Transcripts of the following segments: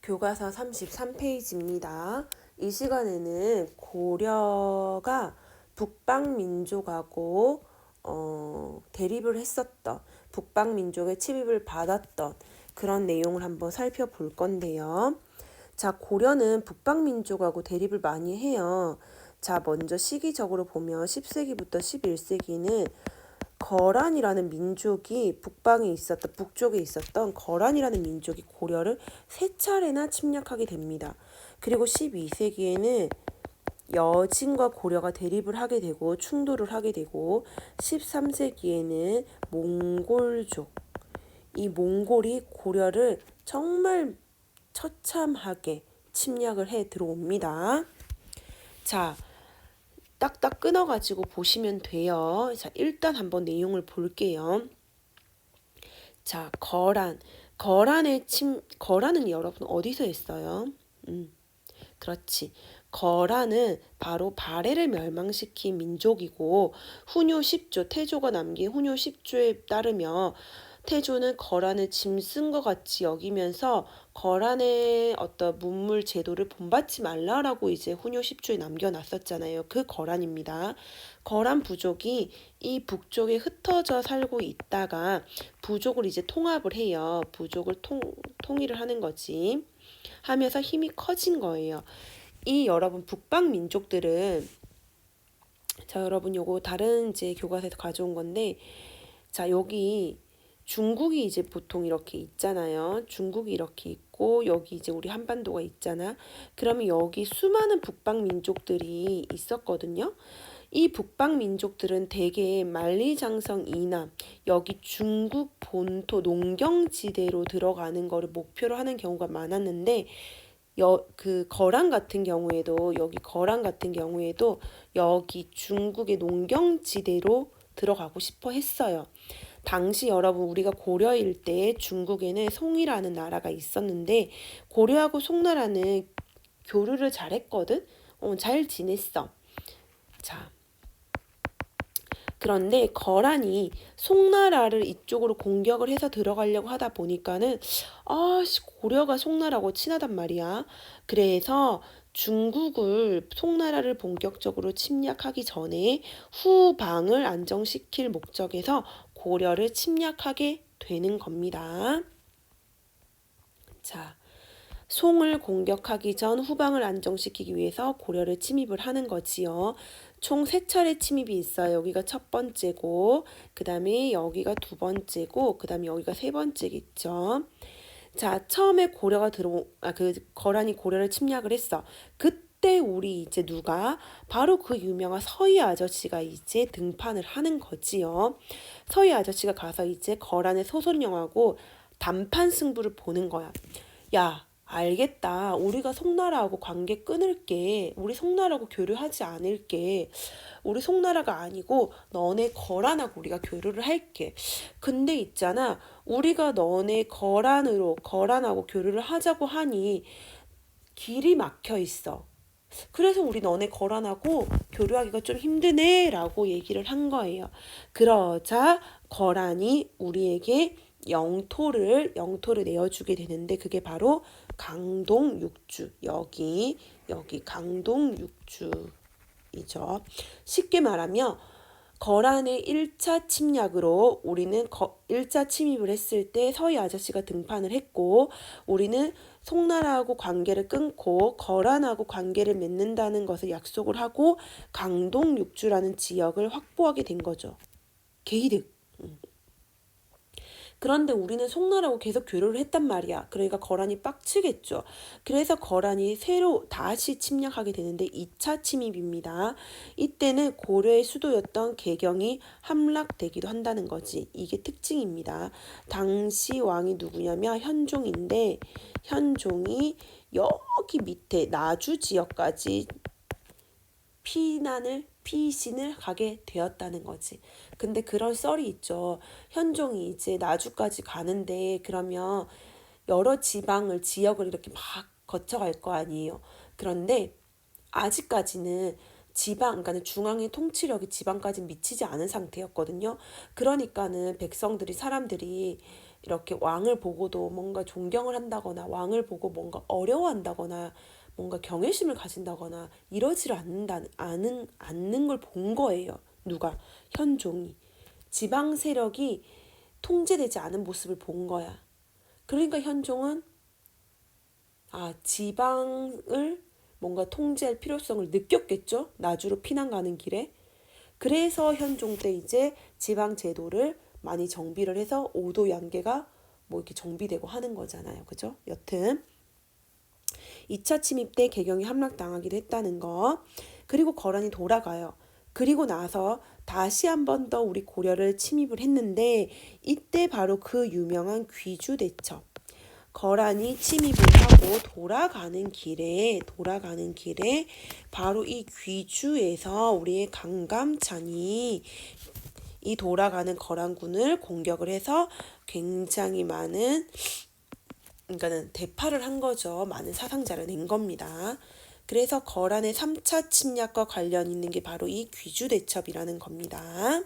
교과서 33페이지입니다. 이 시간에는 고려가 북방민족하고 대립을 했었던, 북방민족의 침입을 받았던 그런 내용을 한번 살펴볼 건데요. 자, 고려는 북방민족하고 대립을 많이 해요. 자, 먼저 시기적으로 보면 10세기부터 11세기는 거란이라는 민족이 북쪽에 있었던 거란이라는 민족이 고려를 세 차례나 침략하게 됩니다. 그리고 12세기에는 여진과 고려가 대립을 하게 되고 충돌을 하게 되고 13세기에는 몽골족, 이 몽골이 고려를 정말 처참하게 침략을 해 들어옵니다. 자, 딱딱 끊어가지고 보시면 돼요. 자, 일단 한번 내용을 볼게요. 자, 거란은 여러분 어디서 했어요? 그렇지. 거란은 바로 발해를 멸망시킨 민족이고 훈요 10조, 태조가 남긴 훈요 10조에 따르며 태조는 거란을 짐 쓴 것 같이 여기면서 거란의 어떤 문물 제도를 본받지 말라라고 이제 훈요 10조에 남겨놨었잖아요. 그 거란입니다. 거란 부족이 이 북쪽에 흩어져 살고 있다가 부족을 이제 통합을 해요. 부족을 통일을 하는 거지. 하면서 힘이 커진 거예요. 이 여러분 북방 민족들은 자, 여러분 요거 다른 이제 교과서에서 가져온 건데 자, 여기 중국이 이제 보통 이렇게 있잖아요. 중국이 이렇게 있고 여기 이제 우리 한반도가 있잖아. 그러면 여기 수많은 북방 민족들이 있었거든요. 이 북방 민족들은 대개 만리장성 이남, 여기 중국 본토 농경지대로 들어가는 거를 목표로 하는 경우가 많았는데 거란 같은 경우에도 여기 중국의 농경지대로 들어가고 싶어 했어요. 당시 여러분 우리가 고려일 때 중국에는 송이라는 나라가 있었는데 고려하고 송나라는 교류를 잘했거든. 잘 지냈어. 자, 그런데 거란이 송나라를 이쪽으로 공격을 해서 들어가려고 하다 보니까는 고려가 송나라하고 친하단 말이야. 그래서 중국을 송나라를 본격적으로 침략하기 전에 후방을 안정시킬 목적에서 고려를 침략하게 되는 겁니다. 자, 송을 공격하기 전 후방을 안정시키기 위해서 고려를 침입을 하는 거지요. 총 3차례 침입이 있어요. 여기가 첫 번째고 그 다음에 여기가 두 번째고 그 다음에 여기가 세 번째겠죠. 자, 처음에 거란이 고려를 침략을 했어. 그때 우리 이제 바로 그 유명한 서희 아저씨가 이제 등판을 하는 거지요. 서희 아저씨가 가서 이제 거란의 소손령하고 단판 승부를 보는 거야. 야, 알겠다. 우리가 송나라하고 관계 끊을게. 우리 송나라하고 교류하지 않을게. 우리 송나라가 아니고 너네 거란하고 우리가 교류를 할게. 근데 있잖아. 우리가 너네 거란하고 교류를 하자고 하니 길이 막혀 있어. 그래서 우리 너네 거란하고 교류하기가 좀 힘드네 라고 얘기를 한 거예요. 그러자 거란이 우리에게 영토를 내어주게 되는데 그게 바로 강동 6주. 여기 강동 6주이죠. 쉽게 말하면 거란의 1차 침략으로 우리는 1차 침입을 했을 때 서희 아저씨가 등판을 했고 우리는 송나라하고 관계를 끊고 거란하고 관계를 맺는다는 것을 약속을 하고 강동 6주라는 지역을 확보하게 된 거죠. 개이득. 그런데 우리는 송나라하고 계속 교류를 했단 말이야. 그러니까 거란이 빡치겠죠. 그래서 거란이 새로 다시 침략하게 되는데 2차 침입입니다. 이때는 고려의 수도였던 개경이 함락되기도 한다는 거지. 이게 특징입니다. 당시 왕이 누구냐면 현종인데 현종이 여기 밑에 나주 지역까지 피신을 가게 되었다는 거지. 근데 그런 썰이 있죠. 현종이 이제 나주까지 가는데 그러면 여러 지역을 이렇게 막 거쳐갈 거 아니에요. 그런데 아직까지는 그러니까 중앙의 통치력이 지방까지 미치지 않은 상태였거든요. 그러니까는 사람들이 이렇게 왕을 보고도 뭔가 존경을 한다거나 왕을 보고 뭔가 어려워한다거나 뭔가 경외심을 가진다거나 이러지를 않는 걸 본 거예요. 누가? 현종이. 지방 세력이 통제되지 않은 모습을 본 거야. 그러니까 현종은 지방을 뭔가 통제할 필요성을 느꼈겠죠. 나주로 피난 가는 길에. 그래서 현종 때 이제 지방 제도를 많이 정비를 해서 오도 양계가 뭐 이렇게 정비되고 하는 거잖아요. 그죠? 여튼 2차 침입 때 개경이 함락당하기도 했다는 거. 그리고 거란이 돌아가요. 그리고 나서 다시 한 번 더 우리 고려를 침입을 했는데 이때 바로 그 유명한 귀주대첩. 거란이 침입을 하고 돌아가는 길에 바로 이 귀주에서 우리의 강감찬이 이 돌아가는 거란군을 공격을 해서 굉장히 많은 그러니까는 대파를 한 거죠. 많은 사상자를 낸 겁니다. 그래서 거란의 3차 침략과 관련 있는 게 바로 이 귀주대첩이라는 겁니다.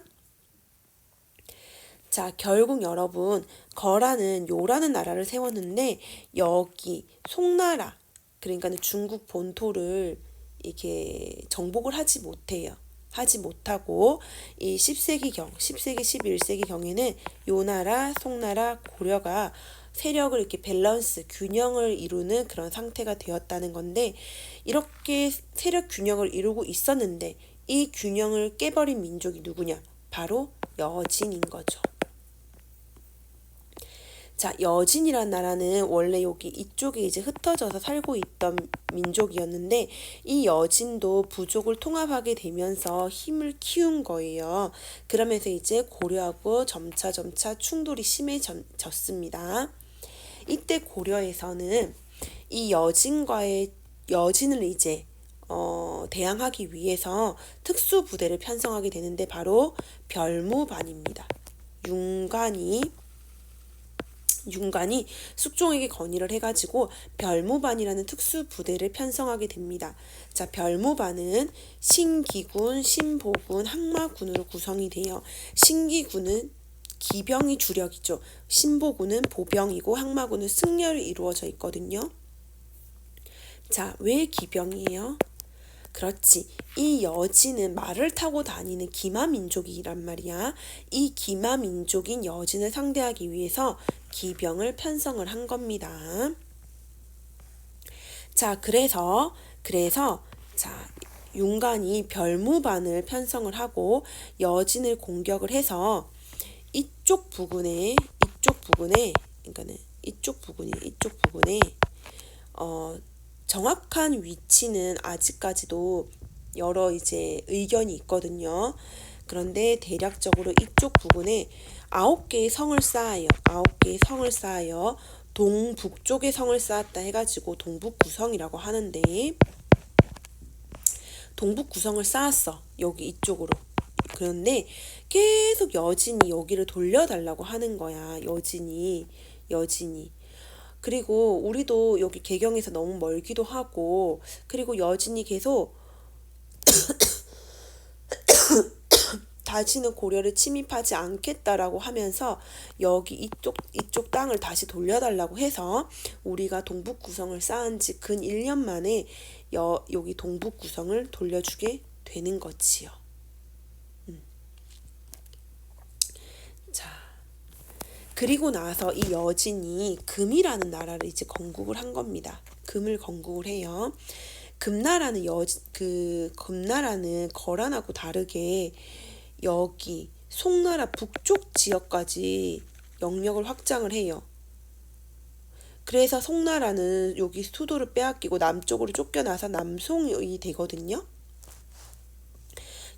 자, 결국 여러분 거란은 요라는 나라를 세웠는데 여기 송나라 그러니까는 중국 본토를 이렇게 정복을 하지 못해요. 하지 못하고 이 10세기경, 10세기, 11세기경에는 요 나라, 송나라, 고려가 세력을 이렇게 밸런스, 균형을 이루는 그런 상태가 되었다는 건데 이렇게 세력 균형을 이루고 있었는데 이 균형을 깨버린 민족이 누구냐? 바로 여진인 거죠. 자, 여진이란 나라는 원래 여기 이쪽에 이제 흩어져서 살고 있던 민족이었는데 이 여진도 부족을 통합하게 되면서 힘을 키운 거예요. 그러면서 이제 고려하고 점차 충돌이 심해졌습니다. 이때 고려에서는 이 여진을 이제 대항하기 위해서 특수 부대를 편성하게 되는데 바로 별무반입니다. 윤관이 숙종에게 건의를 해가지고 별무반이라는 특수 부대를 편성하게 됩니다. 자, 별무반은 신기군, 신보군, 항마군으로 구성이 돼요. 신기군은 기병이 주력이죠. 신보군은 보병이고 항마군은 승려로 이루어져 있거든요. 자, 왜 기병이에요? 그렇지. 이 여진은 말을 타고 다니는 기마민족이란 말이야. 이 기마민족인 여진을 상대하기 위해서 기병을 편성을 한 겁니다. 자, 그래서 자, 윤관이 별무반을 편성을 하고 여진을 공격을 해서 이쪽 부근에 정확한 위치는 아직까지도 여러 이제 의견이 있거든요. 그런데 대략적으로 이쪽 부근에 9개의 성을 쌓아요. 동북쪽에 성을 쌓았다 해가지고 동북구성이라고 하는데 동북구성을 쌓았어. 여기 이쪽으로. 그런데 계속 여진이 여기를 돌려달라고 하는 거야. 여진이. 그리고 우리도 여기 개경에서 너무 멀기도 하고 그리고 여진이 계속 다시는 고려를 침입하지 않겠다라고 하면서 여기 이쪽 땅을 다시 돌려달라고 해서 우리가 동북구성을 쌓은 지 근 1년 만에 여기 동북구성을 돌려주게 되는 거지요. 자, 그리고 나서 이 여진이 금이라는 나라를 이제 건국을 한 겁니다. 금을 건국을 해요. 금나라는 거란하고 다르게 여기 송나라 북쪽 지역까지 영역을 확장을 해요. 그래서 송나라는 여기 수도를 빼앗기고 남쪽으로 쫓겨나서 남송이 되거든요.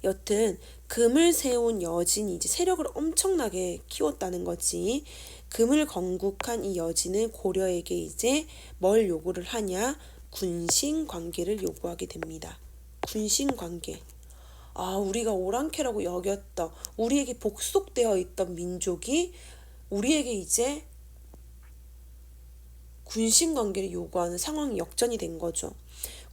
여튼 금을 세운 여진이 이제 세력을 엄청나게 키웠다는 거지. 금을 건국한 이 여진은 고려에게 이제 뭘 요구를 하냐? 군신 관계를 요구하게 됩니다. 군신 관계. 우리가 오랑캐라고 여겼던 우리에게 복속되어 있던 민족이 우리에게 이제 군신 관계를 요구하는 상황이 역전이 된 거죠.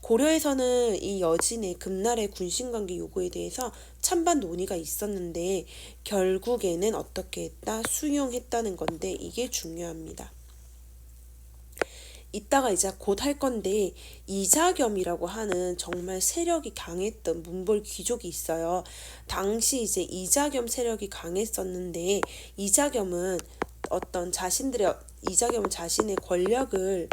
고려에서는 이 여진의 금나라의 군신 관계 요구에 대해서 참 찬반 논의가 있었는데 결국에는 어떻게 했다? 수용했다는 건데 이게 중요합니다. 이따가 이제 곧 할 건데 이자겸이라고 하는 정말 세력이 강했던 문벌 귀족이 있어요. 당시 이제 이자겸 세력이 강했었는데 이자겸은 이자겸은 자신의 권력을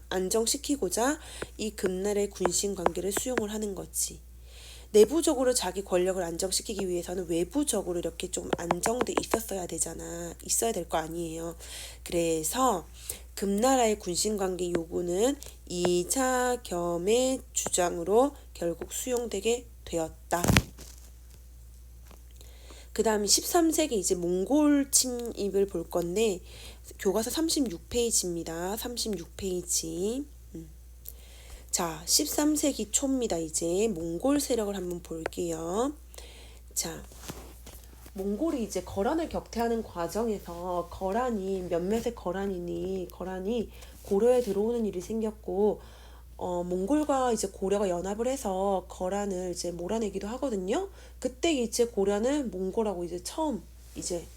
안정시키고자 이 금나라의 군신 관계를 수용을 하는 거지. 내부적으로 자기 권력을 안정시키기 위해서는 외부적으로 이렇게 좀 안정돼 있어야 될 거 아니에요. 그래서 금나라의 군신관계 요구는 이자겸의 주장으로 결국 수용되게 되었다. 그 다음 13세기 이제 몽골 침입을 볼 건데 교과서 36페이지입니다. 36페이지. 자, 13세기 초입니다. 이제 몽골 세력을 한번 볼게요. 자, 몽골이 이제 거란을 격퇴하는 과정에서 몇몇의 거란이 고려에 들어오는 일이 생겼고, 몽골과 이제 고려가 연합을 해서 거란을 이제 몰아내기도 하거든요. 그때 이제 고려는 몽골하고 이제 처음 이제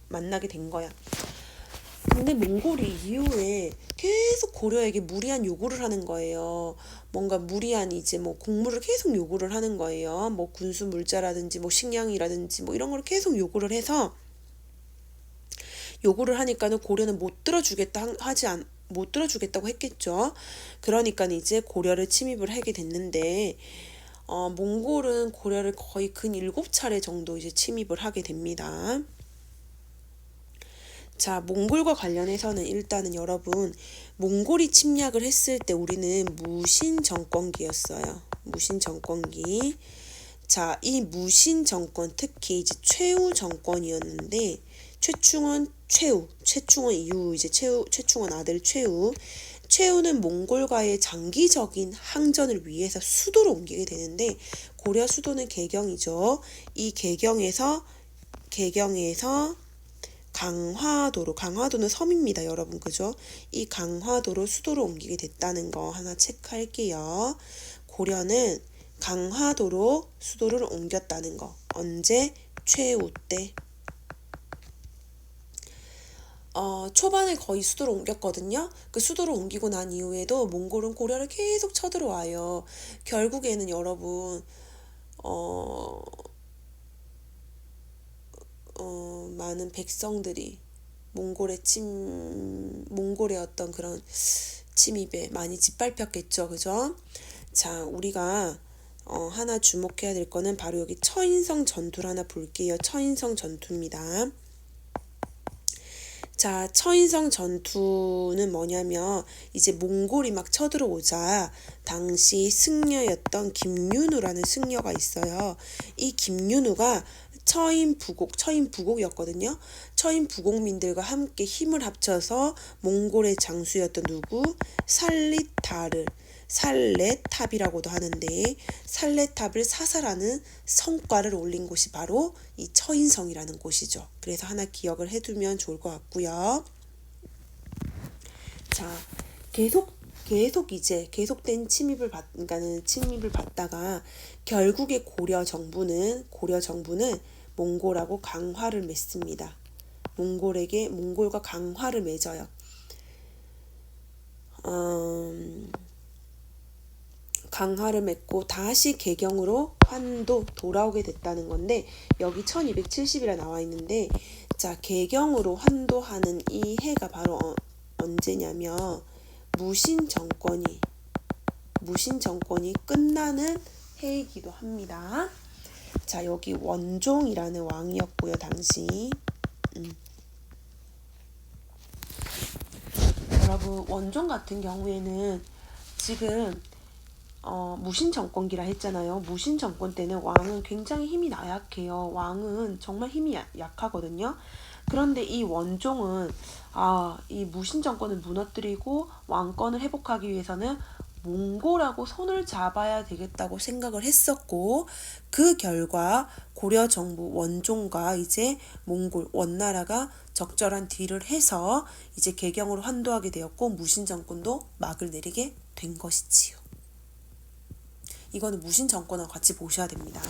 만나게 된 거야. 근데 몽골이 이후에 계속 고려에게 무리한 요구를 하는 거예요. 뭔가 무리한 이제 뭐 곡물을 계속 요구를 하는 거예요. 뭐 군수 물자라든지 뭐 식량이라든지 뭐 이런 걸 계속 요구를 해서 요구를 하니까는 고려는 못 들어주겠다고 했겠죠. 그러니까 이제 고려를 침입을 하게 됐는데 몽골은 고려를 거의 근 7차례 정도 이제 침입을 하게 됩니다. 자, 몽골과 관련해서는 일단은 여러분, 몽골이 침략을 했을 때 우리는 무신 정권기였어요. 무신 정권기. 자, 이 무신 정권, 특히 이제 최우 정권이었는데, 최충원 이후 이제 최충원 아들 최우는 몽골과의 장기적인 항전을 위해서 수도로 옮기게 되는데, 고려 수도는 개경이죠. 이 개경에서 강화도는 섬입니다, 여러분. 그죠? 이 강화도로 수도로 옮기게 됐다는 거 하나 체크할게요. 고려는 강화도로 수도를 옮겼다는 거. 언제? 최우 때. 초반에 거의 수도로 옮겼거든요. 그 수도로 옮기고 난 이후에도 몽골은 고려를 계속 쳐들어와요. 결국에는 여러분, 많은 백성들이 몽골의 어떤 그런 침입에 많이 짓밟혔겠죠. 그죠? 자, 우리가 하나 주목해야 될 거는 바로 여기 처인성 전투를 하나 볼게요. 처인성 전투입니다. 자, 처인성 전투는 뭐냐면 이제 몽골이 막 쳐들어오자 당시 승려였던 김윤우라는 승려가 있어요. 이 김윤우가 처인부곡이었거든요. 처인부곡민들과 함께 힘을 합쳐서 몽골의 장수였던 살레탑이라고도 하는데 살레탑을 사살하는 성과를 올린 곳이 바로 이 처인성이라는 곳이죠. 그래서 하나 기억을 해두면 좋을 것 같고요. 자, 계속된 침입을 받다가 결국에 고려 정부는 몽골하고 강화를 맺습니다. 몽골과 강화를 맺어요. 강화를 맺고 다시 개경으로 환도 돌아오게 됐다는 건데 여기 1270이라 나와 있는데 자, 개경으로 환도하는 이 해가 바로 언제냐면 무신 정권이 끝나는 해이기도 합니다. 자, 여기 원종이라는 왕이었고요, 당시. 여러분, 원종 같은 경우에는 지금 무신 정권기라 했잖아요. 무신 정권 때는 왕은 굉장히 힘이 나약해요. 왕은 정말 힘이 약하거든요. 그런데 이 원종은 이 무신 정권을 무너뜨리고 왕권을 회복하기 위해서는 몽골하고 손을 잡아야 되겠다고 생각을 했었고 그 결과 고려 정부 원종과 이제 몽골 원나라가 적절한 딜을 해서 이제 개경으로 환도하게 되었고 무신 정권도 막을 내리게 된 것이지요. 이거는 무신 정권하고 같이 보셔야 됩니다.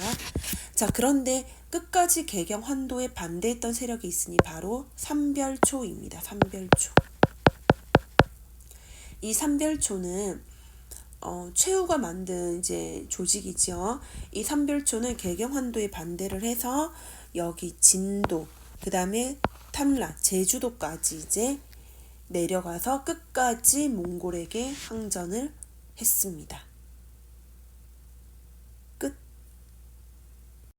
자, 그런데 끝까지 개경 환도에 반대했던 세력이 있으니 바로 삼별초입니다. 삼별초. 이 삼별초는 최후가 만든 이제 조직이죠. 이 삼별초는 개경 환도에 반대를 해서 여기 진도, 그 다음에 탐라, 제주도까지 이제 내려가서 끝까지 몽골에게 항전을 했습니다.